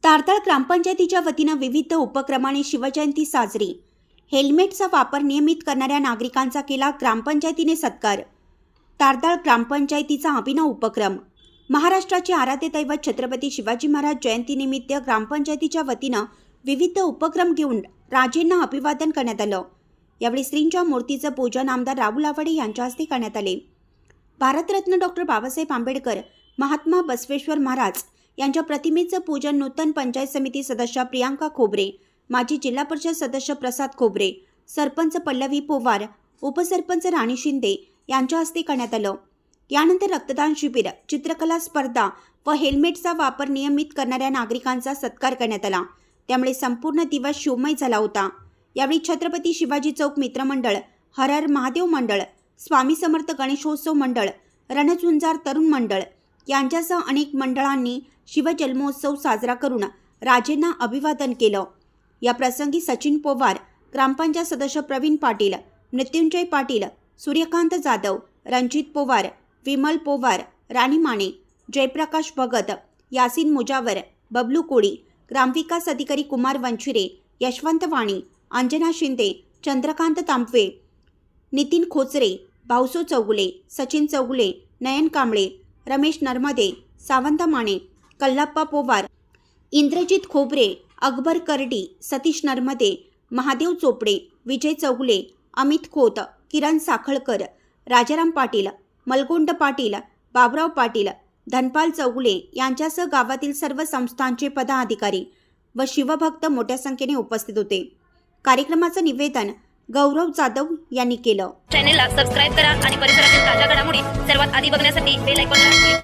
तारदाळ ग्रामपंचायतीच्या वतीनं विविध उपक्रमाने शिवजयंती साजरी। हेल्मेटचा वापर नियमित करणाऱ्या नागरिकांचा केला ग्रामपंचायतीने सत्कार। तारदाळ ग्रामपंचायतीचा अभिनव उपक्रम। महाराष्ट्राचे आराध्य दैवत छत्रपती शिवाजी महाराज जयंतीनिमित्त ग्रामपंचायतीच्या वतीनं विविध उपक्रम घेऊन राजेंना अभिवादन करण्यात आलं। यावेळी श्रींच्या मूर्तीचं पूजन आमदार राहुल आवडे यांच्या हस्ते करण्यात आले। भारतरत्न डॉक्टर बाबासाहेब आंबेडकर, महात्मा बसवेश्वर महाराज यांच्या प्रतिमेचं पूजन नूतन पंचायत समिती सदस्य प्रियांका खोबरे, माजी जिल्हा परिषद सदस्य प्रसाद खोबरे, सरपंच पल्लवी पोवार, उपसरपंच राणी शिंदे यांच्या हस्ते करण्यात आलं। यानंतर रक्तदान शिबिर, चित्रकला स्पर्धा व हेल्मेटचा वापर नियमित करणाऱ्या नागरिकांचा सत्कार करण्यात आला। त्यामुळे संपूर्ण दिवस शिवमय झाला होता। यावेळी छत्रपती शिवाजी चौक मित्रमंडळ, हर हर महादेव मंडळ, स्वामी समर्थ गणेशोत्सव मंडळ, रणझुंजार तरुण मंडळ यांच्यासह अनेक मंडळांनी शिवजन्मोत्सव साजरा करून राजेंना अभिवादन केलं। या प्रसंगी सचिन पोवार, ग्रामपंचायत सदस्य प्रवीण पाटील, मृत्युंजय पाटील, सूर्यकांत जाधव, रणजित पोवार, विमल पोवार, राणी माने, जयप्रकाश भगत, यासीन मुजावर, बबलू कोळी, ग्रामविकास अधिकारी कुमार वंचिरे, यशवंत वाणी, अंजना शिंदे, चंद्रकांत तांबवे, नितीन खोचरे, भाऊसो चौगुले, सचिन चौगुले, नयन कांबळे, रमेश नर्मदे, सावंत माने, कल्लाप्पा पोवार, इंद्रजित खोबरे, अकबर करडी, सतीश नर्मदे, महादेव चोपडे, विजय चौगुले, अमित खोत, किरण साखळकर, राजाराम पाटील, मलगोंड पाटील, बाबराव पाटील, धनपाल चौगुले यांच्यासह गावातील सर्व संस्थांचे पदाधिकारी व शिवभक्त मोठ्या संख्येने उपस्थित होते। कार्यक्रमाचं निवेदन गौरव जाधव यांनी केलं। चॅनलला सबस्क्राइब करा आणि परिसरातील ताज्या घडामोडी सर्वात आधी बघण्यासाठी बेल आयकॉनला क्लिक